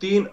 3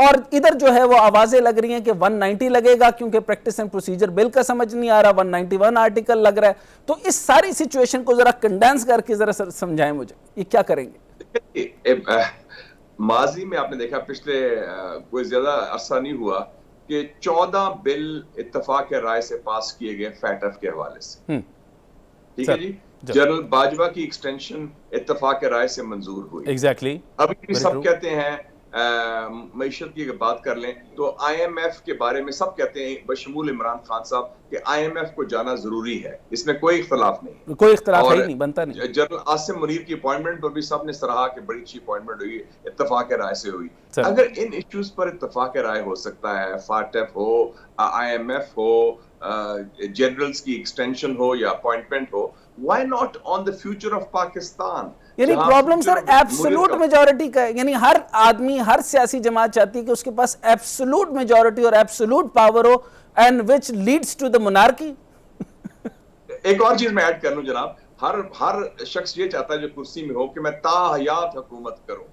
اور ادھر جو ہے وہ آوازیں لگ رہی ہیں کہ 190 لگے گا کیونکہ پریکٹس اینڈ پروسیجر بل کا سمجھ نہیں آ رہا, 191 آرٹیکل لگ رہا ہے. تو اس ساری سچویشن کو ذرا کنڈینس کر کے ذرا سمجھائیں مجھے, یہ کیا کریں گے؟ ماضی میں آپ نے دیکھا پچھلے کوئی زیادہ عرصہ نہیں ہوا کہ 14 بل اتفاق رائے سے پاس کیے گئے فیٹف کے حوالے سے. ٹھیک ہے جی, جنرل باجوہ کی ایکسٹینشن اتفاق رائے سے منظور ہوئی. ایگزیکٹلی. ابھی بھی سب کہتے ہیں معیشت کی بات کر لیں تو آئی ایم ایف کے بارے میں سب کہتے ہیں بشمول عمران خان صاحب کہ آئی ایم ایف کو جانا ضروری ہے, اس میں کوئی اختلاف نہیں, کوئی اختلاف ہے نہیں, بنتا نہیں. جنرل عاصم منیر کی اپوائنٹمنٹ پر بھی سب نے سراہا کہ بڑی اچھی اپوائنٹمنٹ ہوئی, اتفاق رائے سے ہوئی. اگر ان ایشوز پر اتفاق رائے ہو سکتا ہے, فاٹف ہو, آئی ایم ایف ہو, جنرلز کی ایکسٹینشن ہو یا اپوائنٹمنٹ ہو, why not on the future of Pakistan? یعنی پرابلم سر ایبسولوٹ میجورٹی کا ہے, یعنی ہر آدمی, ہر سیاسی جماعت چاہتی ہے کہ اس کے پاس ایبسولوٹ میجورٹی اور absolute power who and which leads to the monarchy. ایک اور چیز میں ایڈ کر لوں جناب, ہر شخص یہ چاہتا ہے جو کرسی میں ہو کہ میں تا حیات حکومت کروں.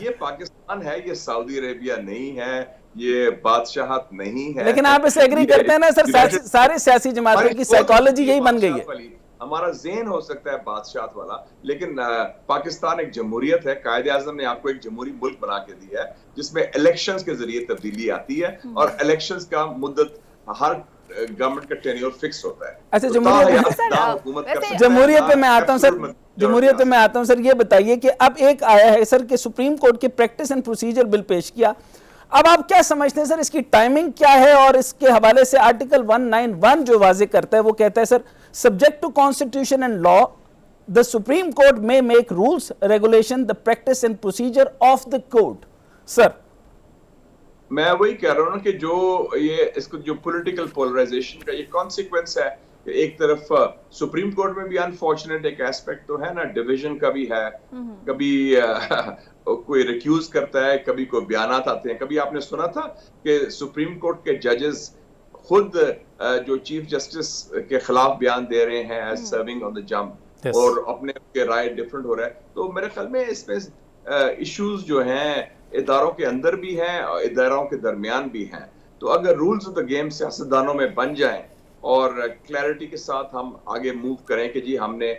یہ پاکستان ہے, یہ سعودی عربیہ نہیں ہے, یہ بادشاہت نہیں ہے. لیکن آپ اسے ایگری کرتے ہیں نا سر, سارے سیاسی جماعتوں کی سائیکالوجی یہی بن گئی ہے. ہمارا ذہن ہو سکتا ہے بادشاہت والا, لیکن پاکستان ایک جمہوریت ہے. قائد اعظم نے آپ کو ایک جمہوری ملک بنا کے دیا ہے جس میں الیکشنز کے ذریعے تبدیلی آتی ہے اور الیکشنز کا مدت ہر گورنمنٹ کا ٹینیور فکس ہوتا ہے. اچھا, جمہوریت پہ میں آتا ہوں سر, جمہوریت پہ میں آتا ہوں سر. یہ بتائیے کہ اب ایک آیا ہے سر کہ سپریم کورٹ کے پریکٹس اینڈ پروسیجر بل پیش کیا, اب آپ کیا سمجھتے ہیں سر اس کی ٹائمنگ کیا ہے؟ اور اس کے حوالے سے آرٹیکل 191 جو واضح کرتا ہے وہ کہتا ہے sir subject to constitution and law the Supreme Court may make rules, regulation, the practice and procedure of the court. Sir. میں وہی کہہ رہا ہوں کہ جو یہ اس کو جو پولیٹیکل پولرائزیشن کا یہ کانسیکوینس ہے کہ ایک طرف سپریم کورٹ میں بھی انفارچونیٹ ایک ایسپیکٹ تو ہے نا, ڈویژن کا بھی ہے, کبھی کوئی ریکیوز کرتا ہے, کبھی کوئی بیانات آتے ہیں. کبھی آپ نے سنا تھا کہ سپریم کورٹ کے ججز خود جو چیف جسٹس کے خلاف بیان دے رہے ہیں ایز سرونگ آن دا جمپ, اور اپنے رائے ڈیفرنٹ ہو رہا ہے. تو میرے خیال میں اس میں ایشوز جو ہیں اداروں کے اندر بھی ہیں اور اداروں کے درمیان بھی ہیں. تو اگر رولز آف دا گیم سیاستدانوں میں بن جائیں اور کلیئرٹی کے ساتھ ہم آگے موو کریں کہ جی ہم نے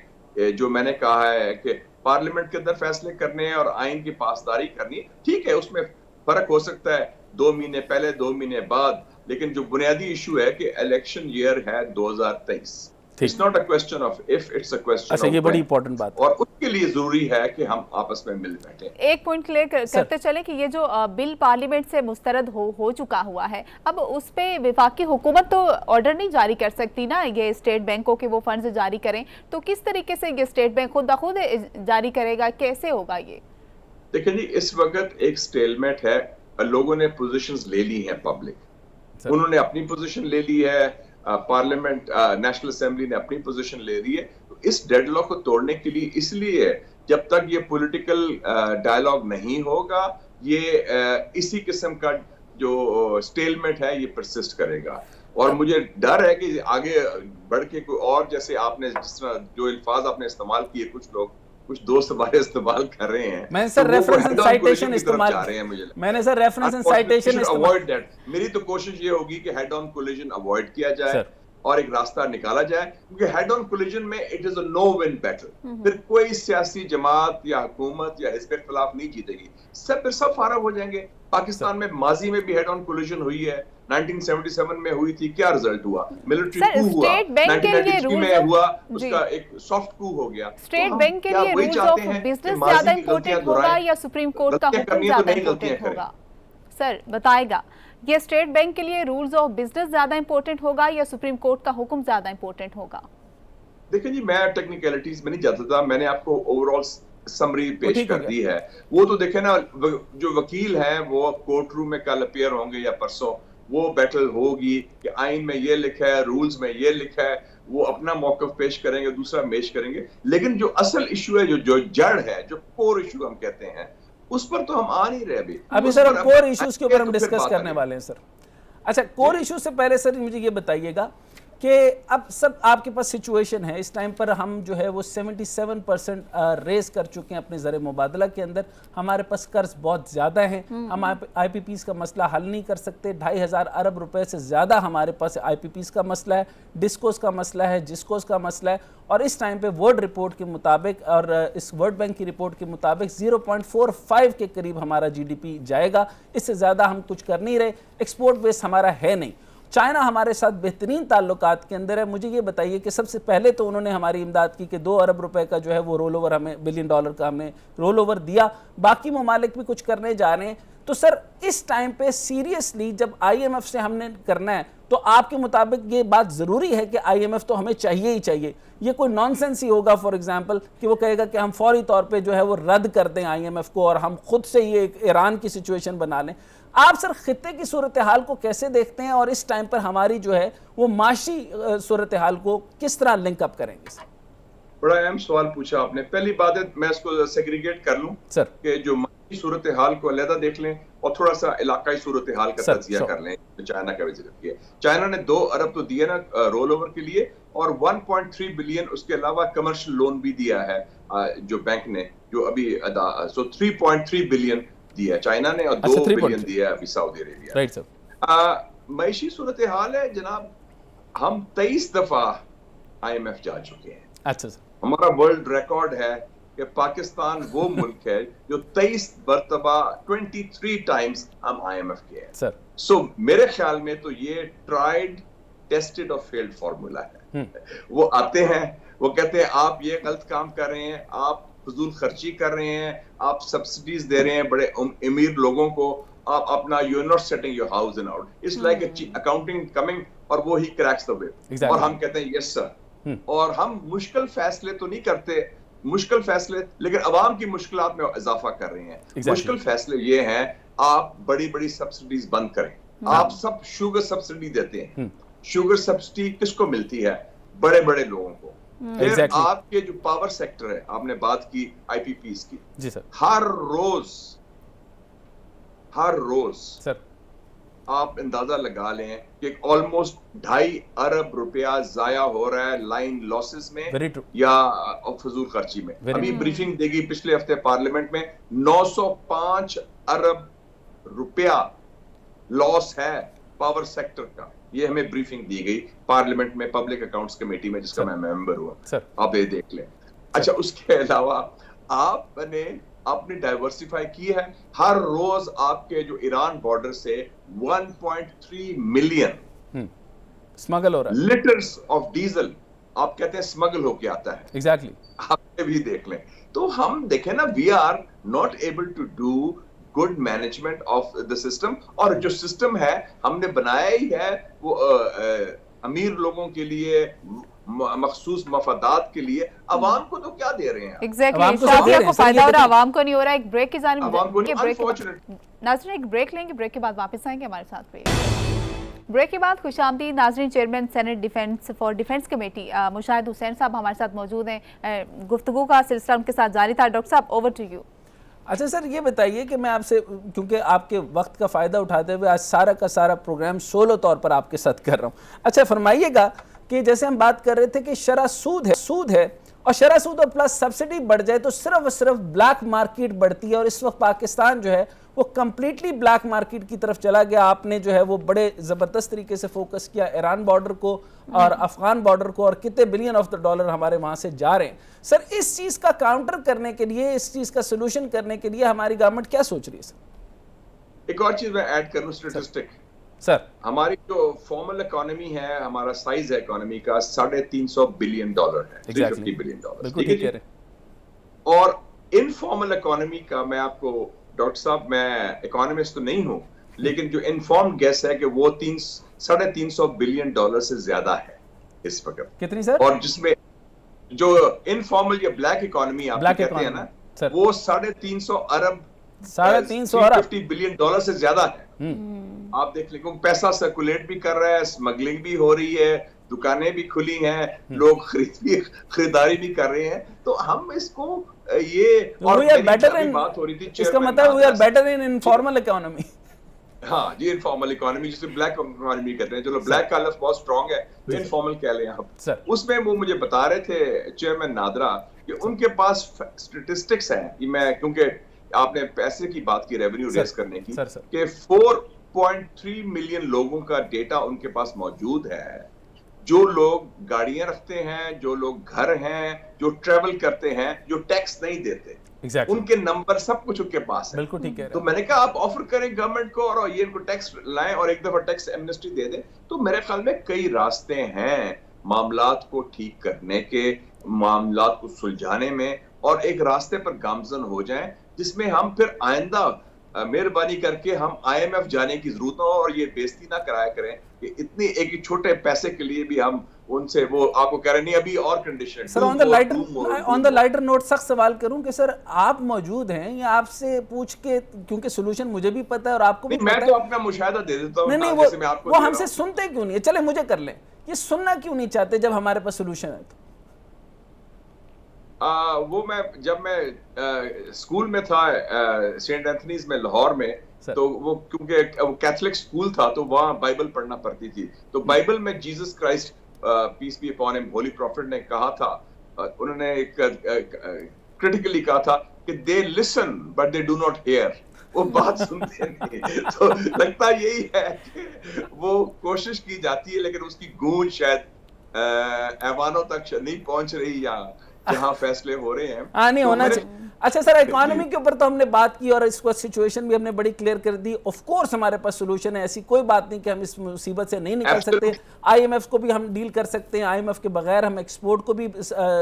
جو میں نے کہا ہے کہ پارلیمنٹ کے اندر فیصلے کرنے ہیں اور آئین کی پاسداری کرنی, ٹھیک ہے اس میں فرق ہو سکتا ہے 2 مہینے پہلے 2 مہینے بعد, لیکن جو بنیادی ایشو ہے کہ الیکشن ایئر ہے 2023. It's not a question of if, it's a question of when. یہ بڑی امپورٹنٹ بات ہے اور اس کے لیے ضروری ہے کہ ہم آپس میں مل بیٹھیں. ایک پوائنٹ کلیئر کرتے چلیں کہ یہ جو بل پارلیمنٹ سے مسترد ہو چکا ہوا ہے, اب اس پہ وفاقی حکومت تو آرڈر نہیں جاری کر سکتی نا یہ اسٹیٹ بینکوں کے وہ فنڈز جاری کریں, تو کس طریقے سے یہ اسٹیٹ بینک خود بخود جاری کرے گا, کیسے ہوگا یہ؟ دیکھیں جی اس وقت ایک سٹیلمنٹ ہے, لوگوں نے پوزیشنز لے لی ہیں, پبلک انہوں نے اپنی پوزیشن لے لی ہے, پارلیمنٹ نیشنل اسمبلی نے اپنی پوزیشن لے لی ہے. تو اس ڈیڈ لاک کو توڑنے کے لیے اس لیے جب تک یہ پولیٹیکل ڈائلاگ نہیں ہوگا یہ اسی قسم کا جو سٹیلمنٹ ہے یہ پرسسٹ کرے گا. اور مجھے ڈر ہے کہ آگے بڑھ کے کوئی اور جیسے آپ نے جس طرح جو الفاظ آپ نے استعمال کیے کچھ دوست ہمارے استعمال کر رہے ہیں, میں سر ریفرنس اینڈ سائٹیشن استعمال کر رہے ہیں. مجھے میں نے sir reference and citation avoid that, میری تو کوشش یہ ہوگی کہ ہیڈ آن کولیجن اوائڈ کیا جائے اور ایک راستہ نکالا جائے, کیونکہ ہیڈ آن کولیجن میں it is a no win battle. پھر کوئی سیاسی جماعت یا حکومت یا حزب اختلاف نہیں جیتے گی, پھر سب فارغ ہو جائیں گے. پاکستان میں ماضی میں بھی ہیڈ آن کولیجن ہوئی ہے, 1977 میں ہوئی تھی, کیا رزلٹ ہوا؟ ملٹری کو ہوا. 1993 میں ہوا, اس کا ایک سافٹ کو ہو گیا. اسٹیٹ بینک کے لیے رولز آف بزنس زیادہ امپورٹنٹ ہوگا یا سپریم کورٹ کا حکم زیادہ امپورٹنٹ ہوگا؟ سر بتائے گا, یہ اسٹیٹ بینک کے لیے رولز آف بزنس زیادہ امپورٹنٹ ہوگا یا سپریم کورٹ کا حکم زیادہ امپورٹنٹ ہوگا؟ دیکھیں جی میں ٹیکنیکلٹیز میں نہیں جاتا تھا, میں نے آپ کو اوور آل سمری پیش کر دی ہے. وہ تو دیکھیں نا جو وکیل ہیں وہ کورٹ روم میں کل اپیئر ہوں گے یا پرسوں, وہ بیٹل ہوگی کہ آئین میں یہ لکھا ہے, رولز میں یہ لکھا ہے, وہ اپنا موقف پیش کریں گے, دوسرا پیش کریں گے. لیکن جو اصل ایشو ہے, جو جڑ ہے, جو کور ایشو ہم کہتے ہیں, اس پر تو ہم آ نہیں رہے ابھی سر کور ایشوز کے اوپر ہم ڈسکس کرنے والے ہیں سر. اچھا کور ایشو سے پہلے سر مجھے یہ بتائیے گا کہ اب سب آپ کے پاس سچویشن ہے اس ٹائم پر ہم جو ہے وہ 77% ریز کر چکے ہیں اپنے زر مبادلہ کے اندر. ہمارے پاس قرض بہت زیادہ ہیں, ہم آئی پی پیز کا مسئلہ حل نہیں کر سکتے. 2,500 ارب روپے سے زیادہ ہمارے پاس آئی پی پیز کا مسئلہ ہے, ڈسکوز کا مسئلہ ہے, جسکوز کا مسئلہ ہے. اور اس ٹائم پہ ورلڈ رپورٹ کے مطابق اور اس ورلڈ بینک کی رپورٹ کے مطابق 0.45 کے قریب ہمارا جی ڈی پی جائے گا. اس سے زیادہ ہم کچھ کر نہیں رہے. ایکسپورٹ بیس ہمارا ہے نہیں. چائنا ہمارے ساتھ بہترین تعلقات کے اندر ہے. مجھے یہ بتائیے کہ سب سے پہلے تو انہوں نے ہماری امداد کی کہ 2 ارب روپے کا جو ہے وہ رول اوور, ہمیں $1 بلین کا ہم نے رول اوور دیا. باقی ممالک بھی کچھ کرنے جا رہے ہیں. تو سر اس ٹائم پہ سیریسلی جب آئی ایم ایف سے ہم نے کرنا ہے تو آپ کے مطابق یہ بات ضروری ہے کہ آئی ایم ایف تو ہمیں چاہیے ہی چاہیے. یہ کوئی نان سینس ہی ہوگا فار ایگزامپل کہ وہ کہے گا کہ ہم فوری طور پہ جو ہے وہ رد کر دیں آئی ایم ایف کو اور ہم خود سے یہ ایک ایران کی سچویشن بنا لیں. آپ سر خطے کی صورتحال کو کیسے دیکھتے ہیں اور اس ٹائم پر ہماری جو ہے وہ معاشی صورتحال کو کس طرح لنک اپ کریں گے؟ بڑا اہم سوال پوچھا آپ نے. پہلی بات ہے میں اس کو سیگریگیٹ کر لوں سر کہ جو معاشی صورتحال کو علیحدہ دیکھ لیں اور تھوڑا سا علاقائی صورتحال کا تجزیہ کر لیں. چائنا کا بھی ذکر کیا, چائنا نے 2 ارب تو دیا نا رول اوور کے لیے اور 1.3 بلین اس کے علاوہ کمرشل لون بھی دیا ہے جو بینک نے, جو ابھی 3.3 بلین دیا چائنا نے اور 2 بلین دیا ابھی سعودی عربیہ. Right sir. معاشی صورتحال ہے جناب, ہم 23 دفعہ آئی ایم ایف جا چکے ہیں. اچھا سر. ہمارا ورلڈ ریکارڈ ہے کہ پاکستان وہ ملک ہے جو 23 مرتبہ 23 ٹائمز ہم آئی ایم ایف کے ہیں سر. سو میرے خیال میں تو یہ ٹرائیڈ ٹیسٹڈ اور فیلڈ فارمولا ہے. وہ آتے ہیں, وہ کہتے ہیں آپ یہ غلط کام کر رہے ہیں, آپ فضول خرچی کر رہے ہیں, آپ سبسڈیز دے رہے ہیں بڑے امیر لوگوں کو, آپ اپنا you are not setting your house in out, it's like accounting coming اور وہ ہی کریکس دا ویو. اور ہم کہتے ہیں یس سر. اور ہم مشکل فیصلے تو نہیں کرتے, مشکل فیصلے, لیکن عوام کی مشکلات میں اضافہ کر رہے ہیں. مشکل فیصلے یہ ہیں آپ بڑی بڑی سبسڈیز بند کریں. آپ سب شوگر سبسڈی دیتے ہیں, شوگر سبسڈی کس کو ملتی ہے؟ بڑے بڑے لوگوں کو. پھر آپ کے جو پاور سیکٹر ہے, آپ نے بات کی آئی پی پیز کی, جی سر, ہر روز سر آپ اندازہ لگا لیں کہ آلموسٹ 2.5 ارب روپیہ ضائع ہو رہا ہے لائن لاسز میں یا فضول خرچی میں. ابھی بریفنگ دے گی پچھلے ہفتے پارلیمنٹ میں 905 ارب روپیہ لاس ہے پاور سیکٹر کا. یہ ہمیں بریفنگ دی گئی پارلیمنٹ میں پبلک اکاؤنٹس کمیٹی میں جس کا میں ممبر ہوا. آپ یہ دیکھ لیں. اچھا اس کے علاوہ آپ نے ڈائیورسیفائی کی ہے. ہر روز آپ کے جو ایران بارڈر سے 1.3 ملین اسمگل ہو رہا ہے لیٹرز آف ڈیزل, آپ کہتے ہیں اسمگل ہو کے آتا ہے. ایگزیکٹلی. آپ بھی دیکھ لیں. تو ہم دیکھیں نا, we are not able to do good management of the system. اور جو سسٹم ہے ہم نے بنایا ہی ہے وہ امیر لوگوں کے لیے, مخصوص مفادات کے لیے. عوام کو تو کیا دے رہے ہیں؟ ایگزیکٹلی, شادیہ کو فائدہ ہو رہا ہے, عوام کو نہیں ہو رہا. ایک بریک کی جانب ناظرین, ایک بریک لیں گے, بریک کے بعد واپس آئیں گے ہمارے ساتھ. بریک کے بعد خوش آمدید ناظرین. Chairman senate defence for defence committee Mushahid Hussain صاحب ہمارے ساتھ موجود ہیں. گفتگو کا سلسلہ ان کے ساتھ جاری تھا. ڈاکٹر صاحب اوور ٹو یو. اچھا سر, یہ بتائیے کہ میں آپ سے, کیونکہ آپ کے وقت کا فائدہ اٹھاتے ہوئے آج سارا کا سارا پروگرام سولو طور پر آپ کے ساتھ کر رہا ہوں. اچھا فرمائیے گا کہ جیسے ہم بات کر رہے تھے کہ شرح سود ہے اور شرح سود اور پلس سبسڈی بڑھ جائے تو صرف اور صرف بلیک مارکیٹ بڑھتی ہے. اور اس وقت پاکستان جو ہے وہ کمپلیٹلی بلیک مارکیٹ کی طرف چلا گیا. آپ نے جو ہے وہ بڑے زبردست طریقے سے فوکس کیا ایران بارڈر کو اور افغان بارڈر کو, اور کتنے بلین آف دا ڈالر ہمارے وہاں سے جا رہے ہیں. سر اس چیز کا کاؤنٹر کرنے کے لیے, اس چیز کا سولوشن کرنے کے لیے ہماری گورنمنٹ کیا سوچ رہی ہے؟ سر ایک اور چیز میں ایڈ کروں, اسٹیٹسٹک. سر ہماری جو فارمل اکانومی ہے, ہمارا سائز ہے اکانومی کا $350 بلین ہے, 350 بلین ڈالر. اور انفارمل اکانومی کا میں آپ کو, ڈاکٹر صاحب میں اکانومسٹ تو نہیں ہوں, لیکن جو انفارمڈ گیس ہے کہ وہ $350 بلین سے زیادہ ہے اس وقت. کتنی سر؟ اور جس میں جو انفارمل یا بلیک اکانومی آپ کہتے ہیں نا, وہ 350 ارب 350 بلین سے زیادہ ہے. آپ دیکھ لیں, کیونکہ پیسہ سرکولیٹ بھی کر رہا ہے, اسمگلنگ بھی ہو رہی ہے, دکانیں بھی کھلی ہیں, لوگ خریداری بھی کر رہے ہیں. تو ہم اس کو یہ, اور بات ہو رہی تھی, اس کا مطلب we are better in informal economy. ہاں جی انفارمل اکانومی جسے بلیک اکانومی کہتے ہیں, چلو بلیک کا لفظ بہت اسٹرانگ ہے تو انفارمل کہہ لیں آپ. اس میں وہ مجھے بتا رہے تھے چیئرمین نادرا کہ ان کے پاس اسٹیٹسٹکس ہیں, میں کیونکہ آپ نے پیسے کی بات کی, ریونیو ریز کرنے کی, کہ 4.3 ملین لوگوں کا ڈیٹا ان کے پاس موجود ہے, جو لوگ گاڑیاں رکھتے ہیں, جو لوگ گھر ہیں, جو ٹریول کرتے ہیں, جو ٹیکس نہیں دیتے, ان کے نمبر سب کچھ ان کے پاس ہے. بالکل ٹھیک ہے. تو میں نے کہا آپ آفر کریں گورنمنٹ کو اور یہ ان کو ٹیکس لائیں اور ایک دفعہ ٹیکس ایمنسٹی دے دیں. تو میرے خیال میں کئی راستے ہیں معاملات کو ٹھیک کرنے کے, معاملات کو سلجھانے میں, اور ایک راستے پر گامزن ہو جائیں جس میں ہم پھر آئندہ مہربانی کر کے ہم IMF جانے کی ضرورت نہ ہو اور یہ بےزتی نہ کرایا کریں کہ اتنی ایک چھوٹے پیسے کے لیے بھی ہم ان سے وہ آپ کو کہہ رہے نہیں ابھی اور کنڈیشن. سر آن دا لائٹر نوٹ سخت سوال کروں کہ سر آپ موجود ہیں یا آپ سے پوچھ کے, کیونکہ سولوشن مجھے بھی پتا ہے اور آپ کو بھی پتا ہے. میں تو اپنا مشاہدہ دے دیتا ہوں. نہیں وہ ہم سے سنتے کیوں نہیں ہے, چلے مجھے کر لیں, یہ سننا کیوں نہیں چاہتے جب ہمارے پاس سولوشن ہے؟ تو وہ جب میں اسکول میں تھا سینٹ اینتھنیز میں لاہور میں, تو وہ کیونکہ وہ کیتھولک اسکول تھا تو وہاں بائبل پڑھنا پڑتی تھی, تو بائبل میں Jesus Christ peace be upon him holy profit نے کہا تھا, انہوں نے ایک کرٹیکلی کہا تھا کہ they listen but they do not hear, وہ بات سنتے نہیں. تو لگتا یہی ہے کہ وہ کوشش کی جاتی ہے لیکن اس کی گونج شاید ایوانوں تک نہیں پہنچ رہی یا جہاں فیصلے ہو رہے ہیں. نہیں ہونا چاہیے. اچھا سر, اکانومی کے اوپر تو ہم نے بات کی اور اس کو سچویشن بھی ہم نے بڑی کلیئر کر دی. آف کورس ہمارے پاس سولوشن ہے, ایسی کوئی بات نہیں کہ ہم اس مصیبت سے نہیں نکل سکتے. IMF کو بھی ہم ڈیل کر سکتے ہیں, IMF کے بغیر ہم ایکسپورٹ کو بھی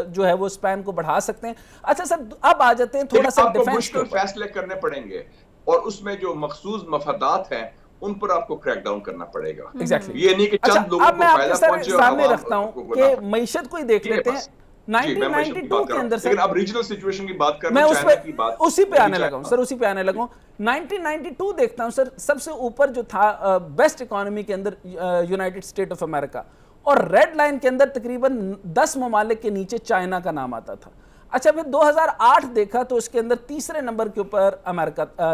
جو ہے وہ اسپین کو بڑھا سکتے ہیں. اچھا سر اب آ جاتے ہیں تھوڑا سا ڈیفینس. مشکل فیصلے کرنے پڑیں گے اور اس میں جو مخصوص مفادات ہیں ان پر آپ کو کریک ڈاؤن کرنا پڑے گا. یہ نہیں کہ چند لوگوں کو فائدہ پہنچے. اب میں سامنے رکھتا ہوں کہ معیشت کو ہی دیکھ لیتے ہیں. 1992 کے اندر لیکن اب ریجنل سچویشن کی بات کر میں اسی پہ آنے لگا ہوں سر, اسی پہ آنے لگا ہوں. 1992 دیکھتا ہوں سر, سب سے اوپر جو تھا بیسٹ اکانومی کے اندر یونائٹڈ اسٹیٹ آف امریکہ, اور ریڈ لائن کے اندر تقریباً 10 ممالک کے نیچے چائنا کا نام آتا تھا. اچھا پھر 2008 دیکھا تو اس کے اندر تیسرے نمبر کے اوپر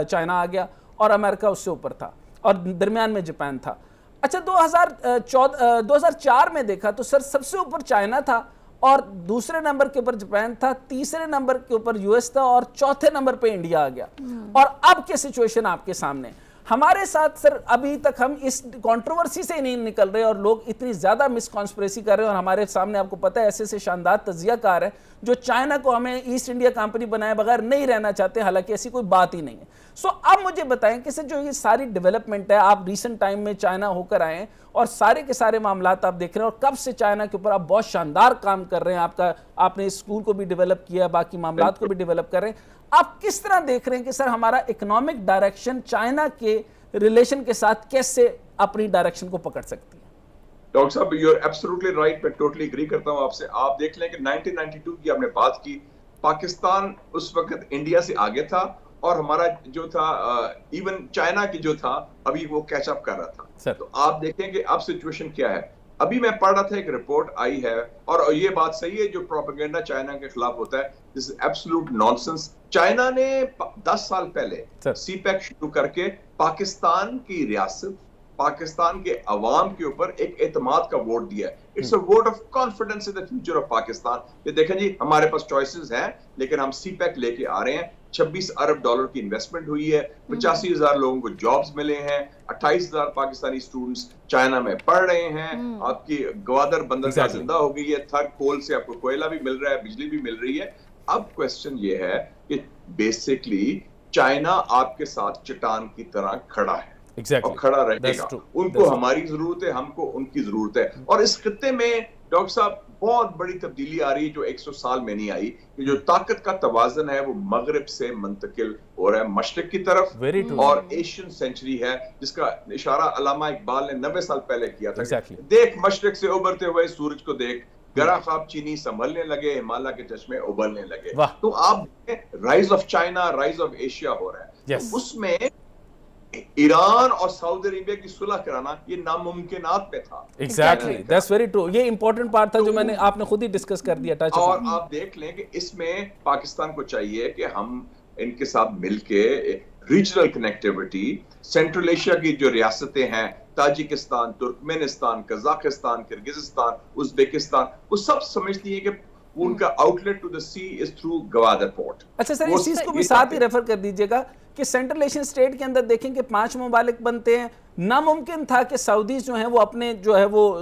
چائنا آ گیا اور امریکہ اس سے اوپر تھا اور درمیان میں جاپان تھا. اچھا 2004 میں دیکھا تو سر سب سے اوپر چائنا تھا اور دوسرے نمبر کے اوپر جاپان تھا, تیسرے نمبر کے اوپر US تھا اور چوتھے نمبر پہ انڈیا آ گیا. اور اب کے سچویشن آپ کے سامنے ہمارے ساتھ سر, ابھی تک ہم اس کنٹروورسی سے نہیں نکل رہے اور لوگ اتنی زیادہ مس کانسپریسی کر رہے ہیں, اور ہمارے سامنے آپ کو پتہ ہے ایسے شاندار تجزیہ کار ہیں جو چائنا کو ہمیں ایسٹ انڈیا کمپنی بنائے بغیر نہیں رہنا چاہتے, حالانکہ ایسی کوئی بات ہی نہیں ہے. سو اب مجھے بتائیں کہ سر جو یہ ساری ڈیولپمنٹ ہے, آپ ریسنٹ ٹائم میں چائنا ہو کر آئے ہیں اور سارے کے سارے معاملات آپ دیکھ رہے ہیں, اور کب سے چائنا کے اوپر آپ بہت شاندار کام کر رہے ہیں, آپ نے اسکول کو بھی ڈیولپ کیا, باقی معاملات کو بھی ڈیولپ کر رہے ہیں. آپ کس طرح دیکھ رہے ہیں کہ سر ہمارا اکنامک ڈائریکشن چائنا کے ریلیشن کے ساتھ کیسے اپنی ڈائریکشن کو پکڑ سکتی ہے؟ ڈاکٹر صاحب یو آر ایبسولوٹلی رائٹ, میں ٹوٹلی اگری کرتا ہوں آپ سے. آپ دیکھ لیں کہ 1992 کی آپ نے بات کی, پاکستان اس وقت انڈیا سے آگے تھا اور ہمارا جو تھا ایون چائنا کی جو تھا ابھی وہ کیچ اپ کر رہا تھا. تو آپ دیکھیں کہ اب سچویشن کیا ہے. ابھی میں پڑھ رہا تھا ایک رپورٹ آئی ہے, اور یہ بات صحیح ہے جو پروپیگنڈا چائنا کے خلاف ہوتا ہے, دس از ایبسولوٹ نانسنس. چائنا نے 10 سال پہلے سی پیک شروع کر کے پاکستان کی ریاست, پاکستان کے عوام کے اوپر ایک اعتماد کا ووٹ دیا ہے. It's a vote of confidence in the future of Pakistan. یہ دیکھیں جی ہمارے پاس چوائسز ہیں لیکن ہم سی پیک لے کے آ رہے ہیں. $26 ارب کی انویسٹمنٹ ہوئی ہے, 85,000 لوگوں کو جابز ملے ہیں, 28,000 پاکستانی اسٹوڈنٹس چائنا میں پڑھ رہے ہیں. آپ کی گوادر بندرگاہ زندہ ہو گئی ہے, تھر کول سے آپ کو کوئلہ بھی مل رہا ہے, بجلی بھی مل رہی ہے. اب کوسچن یہ ہے کہ بیسکلی چائنا آپ کے ساتھ چٹان کی طرح کھڑا ہے اور کھڑا رہے گا. ان کو ہماری ضرورت ہے, ہم کو ان کی ضرورت ہے. اور اس خطے میں ڈاکٹر صاحب بہت بڑی تبدیلی آ رہی ہے جو 100 سال میں نہیں آئی, کہ جو طاقت کا توازن ہے وہ مغرب سے منتقل ہو رہا ہے مشرق کی طرف, اور ایشین سینچری ہے جس کا اشارہ علامہ اقبال نے 90 سال پہلے کیا تھا. دیکھ مشرق سے ابھرتے ہوئے سورج کو دیکھ, گرا خواب چینی سنبھلنے لگے, ہمالیہ کے چشمے ابلنے لگے. تو آپ rise of China, rise of Asia ہو رہا ہے. اس میں ایران اور سعودی عربیہ کی صلح کرانا یہ ناممکنات پہ تھا. Exactly that's very true. یہ امپورٹنٹ پارٹ تھا جو آپ نے خود ہی ڈسکس کر دیا. اور آپ دیکھ لیں کہ اس میں پاکستان کو چاہیے کہ ہم ان کے ساتھ مل کے ریجنل کنیکٹیوٹی، سینٹرل ایشیا کی جو ریاستیں ہیں، Tajikistan, Turkmenistan, Kazakhstan, Kyrgyzstan, Uzbekistan, وہ سب سمجھتی ہیں کہ ان کا outlet to the sea is through Gwadar port. اچھا سر اس چیز کو بھی ساتھ ہی ریفر کر دیجئے گا کہ سینٹرل ایشین اسٹیٹ کے اندر دیکھیں کہ 5 ممالک بنتے ہیں. ناممکن تھا کہ سعودیز جو ہیں وہ اپنے جو ہے وہ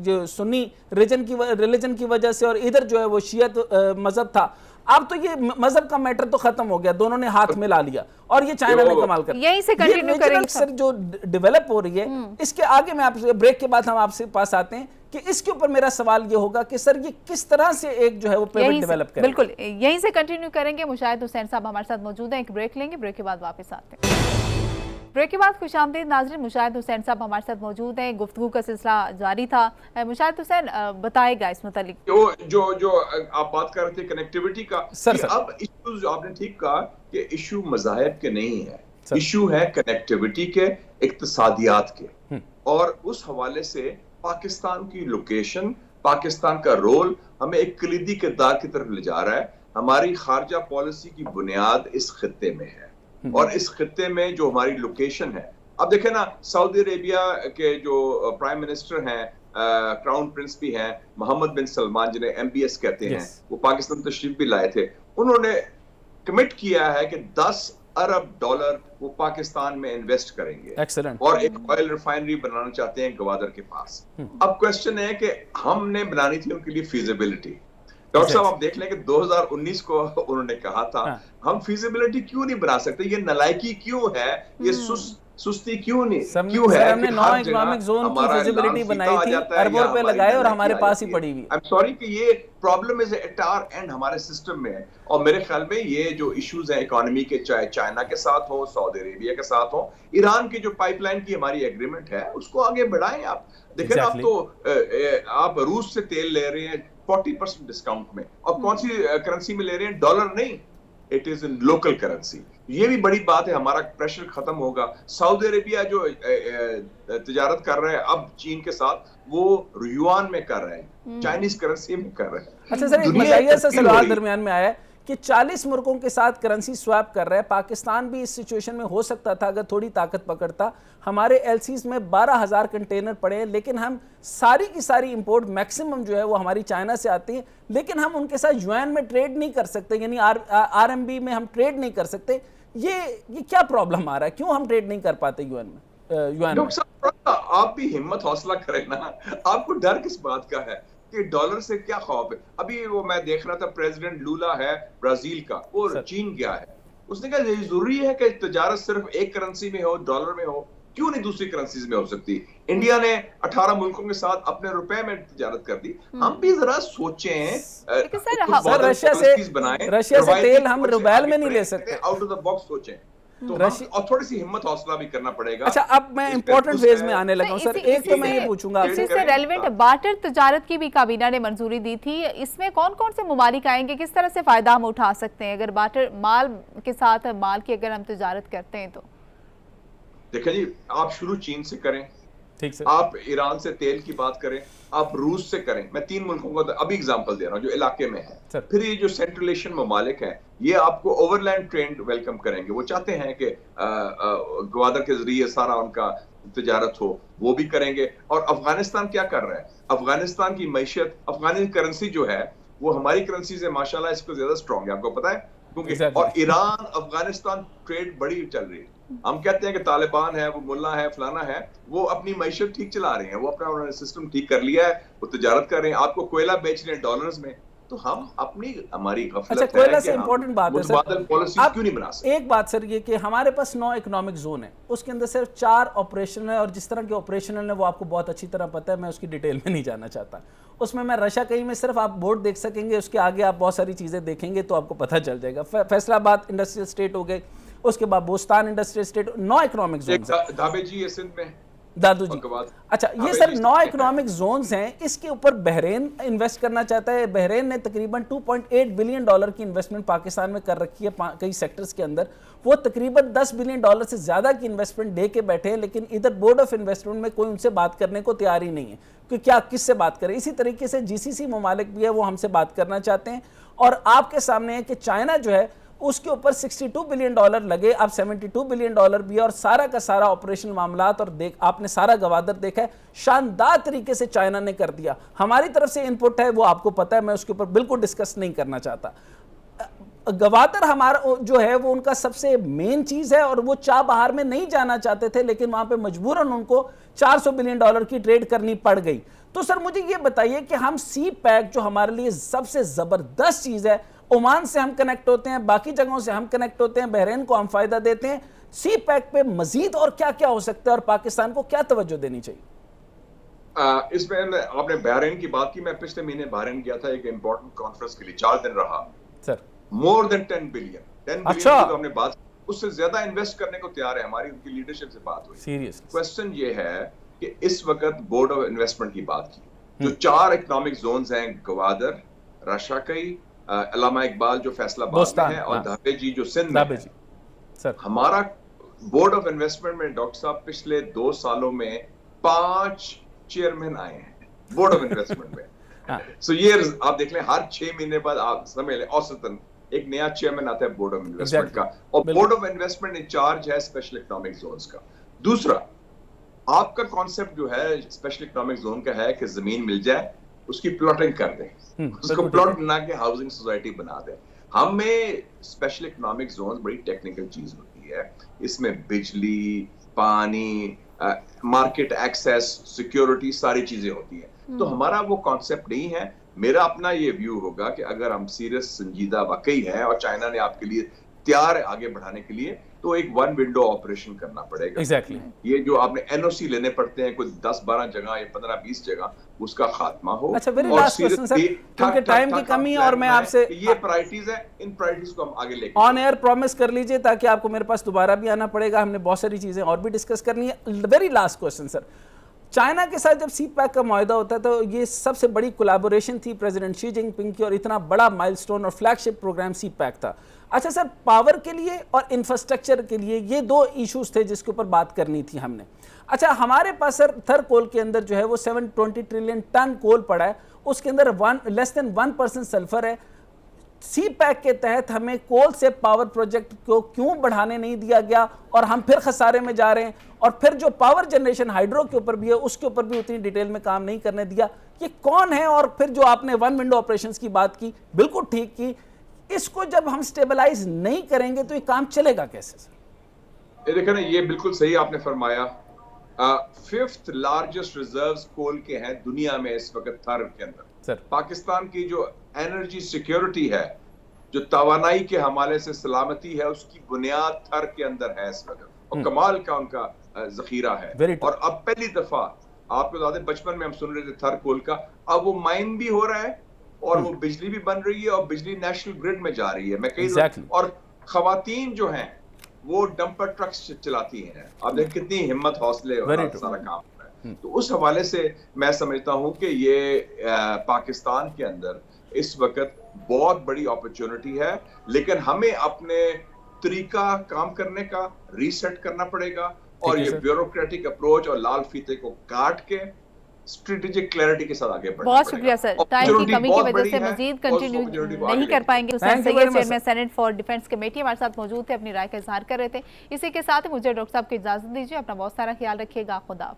جو سنی ریلیجن کی وجہ سے، اور ادھر جو ہے وہ شیعت مذہب تھا. اب تو یہ مذہب کا میٹر تو ختم ہو گیا، دونوں نے ہاتھ ملا لیا اور یہ چائنا نے کمال کر یہیں سے کنٹینیو کریں گے سر جو ڈیولپ ہو رہی ہے. اس کے آگے میں آپ سے بریک کے بعد ہم آپ سے پاس آتے ہیں کہ اس کے اوپر میرا سوال یہ ہوگا کہ سر یہ کس طرح سے ایک جو ہے وہ پیوٹ ڈیولپ کرے. بالکل یہیں سے کنٹینیو کریں گے. مشاہد حسین صاحب ہمارے ساتھ موجود ہیں، ایک بریک لیں گے، بریک کے بعد واپس آتے ہیں. بریک کے بعد خوش آمدید ناظرین. مشاہد حسین صاحب ہمارے ساتھ موجود ہیں. گفتگو کا سلسلہ جاری تھا. مشاہد حسین بتائے گا اس متعلق جو آپ بات کر رہے تھے کنیکٹیوٹی کا. اب ایشو جو آپ نے ٹھیک کہا کہ ایشو مذاہب کے نہیں ہے، ایشو ہے کنیکٹیوٹی کے، اقتصادیات کے. اور اس حوالے سے پاکستان کی لوکیشن، پاکستان کا رول ہمیں ایک کلیدی کردار کی طرف لے جا رہا ہے. ہماری خارجہ پالیسی کی بنیاد اس خطے میں ہے، اور اس خطے میں جو ہماری لوکیشن ہے، اب دیکھیں نا سعودی عربیہ کے جو پرائم منسٹر ہیں، کراؤن پرنس بھی ہیں، محمد بن سلمان جنہیں MBS کہتے ہیں، وہ پاکستان تشریف بھی لائے تھے. انہوں نے کمٹ کیا ہے کہ $10 ارب وہ پاکستان میں انویسٹ کریں گے، اور ایک آئل ریفائنری بنانا چاہتے ہیں گوادر کے پاس. اب کوشچن ہے کہ ہم نے بنانی تھی ان کے لیے فیزیبلٹی. ڈاکٹر صاحب آپ دیکھ لیں کہ 2019 کو انہوں نے کہا تھا ہم فیزیبلٹی کیوں نہیں بنا سکتے، یہ نالائکی کیوں ہے، یہ سستی کیوں نہیں کیوں ہے. ہم نے 9 اکنامک زون کی فیزیبلٹی بنائی تھی، اربوں روپے لگائے اور ہمارے پاس ہی پڑی ہوئی. I'm sorry کہ یہ problem is at our end ہمارے سسٹم میں ہے. اور میرے خیال میں یہ جو ایشوز ہیں اکانومی کے، چاہے چائنا کے ساتھ ہوں، سعودی عربیہ کے ساتھ ہوں، ایران کی جو پائپ لائن کی ہماری ایگریمنٹ ہے اس کو آگے بڑھائیں. آپ دیکھیں آپ تو آپ روس سے تیل لے رہے ہیں 40% ڈسکاؤنٹ میں، اور کون سی کرنسی میں لے رہے ہیں؟ ڈالر نہیں، it is in local currency. یہ بھی بڑی بات ہے، ہمارا پریشر ختم ہوگا. سعودی عربیہ جو تجارت کر رہے ہیں اب چین کے ساتھ، وہ یوان میں کر رہے ہیں، چائنیز کرنسی میں کر رہے ہیں. اچھا سر ایک مزاحیہ سا سوال درمیان میں آیا کہ 40 ملکوں کے ساتھ کرنسی سویپ کر رہے ہیں. پاکستان بھی اس سچویشن میں ہو سکتا تھا اگر تھوڑی طاقت پکڑتا. ہمارے LCs میں 12,000 کنٹینر پڑے ہیں، لیکن ہم ساری کی ساری امپورٹ میکسیمم جو ہے وہ ہماری چائنا سے آتی ہے، لیکن ہم ان کے ساتھ یوان میں ٹریڈ نہیں کر سکتے، یعنی RMB میں ہم ٹریڈ نہیں کر سکتے. یہ کیا پرابلم آ رہا ہے؟ کیوں ہم ٹریڈ نہیں کر پاتے یوان میں؟ آپ بھی ہمت حوصلہ کریں نا. آپ کو ڈر کس بات کا ہے کہ ڈالر سے کیا خوف ہے؟ ابھی وہ میں دیکھ رہا تھا پریزیڈنٹ لولا ہے برازیل کا، وہ چین گیا ہے، اس نے کہا یہ ضروری ہے کہ تجارت صرف ایک کرنسی میں ہو، ڈالر میں ہو، کیوں نہیں دوسری کرنسیز میں ہو سکتی؟ انڈیا نے 18 ملکوں کے ساتھ اپنے روپے میں تجارت کر دی. ہم بھی ذرا سوچیں، رشیا سے تیل ہم روبیل میں نہیں لے سکتے، آؤٹ آف دا باکس سوچیں. اور تھوڑی سی ہمت حوصلہ بھی کرنا پڑے گا. اچھا اب میں امپورٹنٹ فیز میں آنے لگا ہوں سر. ایک تو میں یہ پوچھوں گا اسی سے ریلیونٹ بارٹر تجارت کی بھی کابینہ نے منظوری دی تھی. اس میں کون کون سے ممالک آئیں گے، کس طرح سے فائدہ ہم اٹھا سکتے ہیں اگر بارٹر مال کے ساتھ مال کی اگر ہم تجارت کرتے ہیں؟ تو دیکھیں جی، آپ شروع چین سے کریں، آپ ایران سے تیل کی بات کریں، آپ روس سے کریں. میں 3 ملکوں کو ابھی اگزامپل دے رہا ہوں جو علاقے میں ہے. پھر یہ جو سینٹرل ایشین ممالک ہیں، یہ آپ کو اوور لینڈ ٹرینڈ ویلکم کریں گے. وہ چاہتے ہیں کہ گوادر کے ذریعے سارا ان کا تجارت ہو، وہ بھی کریں گے. اور افغانستان کیا کر رہا ہے؟ افغانستان کی معیشت، افغانی کرنسی جو ہے وہ ہماری کرنسی سے ماشاءاللہ اس کو زیادہ اسٹرانگ ہے، آپ کو پتا ہے کیونکہ. اور ایران افغانستان ٹریڈ بڑی چل رہی ہے. ہم کہتے ہیں کہ طالبان ہے، وہ ملا ہے، فلانا ہے، وہ اپنی معیشت ٹھیک چلا رہے ہیں، وہ اپنا انہوں نے سسٹم ٹھیک کر لیا ہے، وہ تجارت کر رہے ہیں، آپ کو کوئلہ بیچ رہے ہیں ڈالرز میں. تو ہم ہماری غفلت ہے کہ کوئلہ سے امپورٹنٹ بات ہے متبادل پالیسیز کیوں نہیں بنا سکتے. ایک بات سر یہ کہ ہمارے پاس 9 اکنامک زون ہیں، اس کے اندر صرف 4 آپریشنل ہیں، اور جس طرح کے آپریشنل ہیں وہ آپ کو بہت اچھی طرح پتہ ہے، میں اس کی ڈیٹیل میں نہیں جانا چاہتا. اس میں رشا کہیں میں صرف آپ بورڈ دیکھ سکیں گے، اس کے آگے آپ بہت ساری چیزیں دیکھیں گے تو آپ کو پتہ چل جائے گا. فیصل آباد انڈسٹریل اسٹیٹ ہو گئے، اس کے بعد بوستان انڈسٹریل اسٹیٹ. 9 اکنامک زونز ہیں. دھابے جی یہ سندھ میں دادو جی. اچھا یہ سر 9 اکنامک زونز ہیں. اس کے اوپر بحرین انویسٹ کرنا چاہتا ہے. بحرین نے تقریباً $2.8 بلین کی انویسٹمنٹ پاکستان میں کر رکھی ہے کئی سیکٹرز کے اندر. وہ تقریباً $10 بلین سے زیادہ کی انویسٹمنٹ دے کے بیٹھے ہیں، لیکن ادھر بورڈ آف انویسٹمنٹ میں کوئی ان سے بات کرنے کو تیار ہی نہیں ہے کہ کیا کس سے بات کرے. اسی طریقے سے GCC ممالک بھی ہے، وہ ہم سے بات کرنا چاہتے ہیں. اور آپ کے سامنے ہے کہ چائنا جو ہے اس کے اوپر $62 بلین لگے، اب $72 بلین بھی ہے، اور سارا کا سارا آپریشنل معاملات، اور آپ نے سارا گوادر دیکھا ہے، شاندار طریقے سے چائنا نے کر دیا۔ ہماری طرف سے انپٹ ہے وہ آپ کو پتہ ہے، میں اس کے اوپر بالکل ڈسکس نہیں کرنا چاہتا۔ گوادر ہمارا جو ہے وہ ان کا سب سے مین چیز ہے، اور وہ چاہ بہار میں نہیں جانا چاہتے تھے، لیکن وہاں پہ مجبوراً ان کو $400 بلین کی ٹریڈ کرنی پڑ گئی۔ تو سر مجھے یہ بتائیے کہ ہم سی پیک جو ہمارے لیے سب سے زبردست چیز ہے، عمان سے ہم کنیکٹ ہوتے ہیں، باقی جگہوں سے ہم کنیکٹ ہوتے ہیں، بحرین کو ہم فائدہ دیتے ہیں، سی پیک پہ مزید اور کیا کیا ہو سکتا ہے اور پاکستان کو کیا توجہ دینی چاہیے؟ اس میں آپ نے بحرین کی بات کی، میں پچھلے مہینے بحرین گیا تھا ایک امپورٹنٹ کانفرنس کے لیے، 4 دن رہا۔ سر مور دین 10 بلین کی تو ہم نے بات، اس سے زیادہ انویسٹ کرنے کو تیار ہے، ہماری ان کی لیڈرشپ سے بات ہوئی۔ سیریس کوسچن یہ ہے کہ اس وقت بورڈ آف انویسٹمنٹ کی بات کی، جو 4 اکنامک زونز ہیں، گوادر، راشاکئی، علامہ اقبال جو فیصل آباد میں ہے، اور دھابے جی جو سندھ میں ہے۔ ہمارا بورڈ آف انویسٹمنٹ میں ڈاکٹر صاحب پچھلے 2 سالوں میں 5 چیئرمین آئے ہیں بورڈ آف انویسٹمنٹ میں۔ سو یہ آپ دیکھ لیں، ہر 6 مہینے بعد آپ سمجھ لیں اوسطاً ایک نیا چیئرمین آتا ہے بورڈ آف انویسٹمنٹ کا، اور بورڈ آف انویسٹمنٹ انچارج ہے اسپیشل اکنامک زونز کا۔ دوسرا، آپ کا کانسیپٹ جو ہے اسپیشل اکنامک زون کا ہے کہ زمین مل جائے، اس کی پلاٹنگ کر دیں، اس کو پلاٹ بنا کے ہاؤسنگ سوسائٹی بنا دیں۔ ہمیں اسپیشل اکنامک زون بڑی ٹیکنیکل چیز ہوتی ہے، اس میں بجلی، پانی، مارکیٹ ایکسیس، سیکیورٹی، ساری چیزیں ہوتی ہیں۔ تو ہمارا وہ کانسیپٹ نہیں ہے۔ میرا اپنا یہ ویو ہوگا کہ اگر ہم سیریس سنجیدہ واقعی ہے اور چائنا نے آپ کے لیے تیار ہے آگے بڑھانے کے لیے، تو ایک 1 ونڈو آپریشن کرنا پڑے گا۔ یہ جو آپ نے این او سی لینے پڑتے ہیں، کوئی 10-12 جگہ یا 15-20 جگہ، اس کا خاتمہ ہو۔ اچھا، ویری لاسٹ کوسچن سر، کیونکہ ٹائم کی کمی ہے اور میں آپ سے یہ پرائرٹیز ہیں، ان پرائرٹیز کو ہم آگے لے کے آن ایئر پرومس کر لیجئے تاکہ آپ کو میرے پاس دوبارہ بھی آنا پڑے گا، ہم نے بہت ساری چیزیں اور بھی ڈسکس کرنی ہے۔ ویری لاسٹ کوسچن سر، چائنا کے ساتھ جب سی پیک کا معاہدہ ہوتا ہے تو یہ سب سے بڑی کولیبوریشن تھی پریزیڈنٹ شی جن پنگ کی، اور اتنا بڑا مائل سٹون اور فلیگ شپ پروگرام سی پیک تھا۔ اچھا سر، پاور کے لیے اور انفراسٹرکچر کے لیے یہ 2 ایشوز تھے جس کے اوپر بات کرنی تھی ہم نے۔ اچھا، ہمارے پاس سر تھر کول کے اندر جو ہے وہ 720 ٹریلین ٹن کول پڑا ہے، اس کے اندر لیس دین 1% سلفر ہے۔ سی پیک کے تحت ہمیں کول سے پاور پروجیکٹ کو کیوں بڑھانے نہیں دیا گیا، اور ہم پھر خسارے میں جا رہے ہیں، اور پھر جو پاور جنریشن ہائیڈرو کے اوپر بھی ہے اس کے اوپر بھی اتنی ڈیٹیل میں کام نہیں کرنے دیا؟ یہ کون ہے؟ اور پھر جو آپ نے 1 ونڈو آپریشنز کی بات کی، بالکل ٹھیک کی، اس کو جب ہم سٹیبلائز نہیں کریں گے تو یہ کام چلے گا کیسے سر؟ دیکھیں نا، یہ بالکل صحیح آپ نے فرمایا۔ 5th لارجسٹ ریزروز کول کے ہیں دنیا میں اس وقت تھر کے اندر۔ پاکستان کی جو انرجی سیکیورٹی ہے، جو توانائی کے حوالے سے سلامتی ہے، اس کی بنیاد تھر کے اندر ہے اس وقت، اور کمال کا ان کا ذخیرہ ہے۔ اور اب پہلی دفعہ آپ کو بتا دیں، بچپن میں ہم سن رہے تھے تھر کول کا، اب وہ مائن بھی ہو رہا ہے اور وہ بجلی بھی بن رہی ہے، اور بجلی نیشنل گریڈ میں جا رہی ہے۔ میں کئی اور خواتین جو ہیں وہ ڈمپر ٹرکس چلاتی ہیں، آپ دیکھ کتنی ہمت، حوصلے اور سارا کام ہے۔ تو اس حوالے سے میں سمجھتا ہوں کہ یہ پاکستان کے اندر اس وقت بہت بڑی اپرچونٹی ہے، لیکن ہمیں اپنے طریقہ کام کرنے کا ریسیٹ کرنا پڑے گا، اور یہ بیوروکریٹک اپروچ اور لال فیتے کو کاٹ کے اسٹریٹجک کلیئرٹی کے ساتھ آگے بڑھنا پڑے گا۔ بہت شکریہ سر، ٹائم کی کمی کی وجہ سے مزید کنٹینیو نہیں کر پائیں گے۔ Hussain Syed, chairman senate for defence committee, ہمارے ساتھ موجود تھے، اپنی رائے کا اظہار کر رہے تھے۔ اسی کے ساتھ مجھے ڈاکٹر صاحب کی اجازت دیجیے، اپنا بہت سارا خیال رکھیے گا، خدا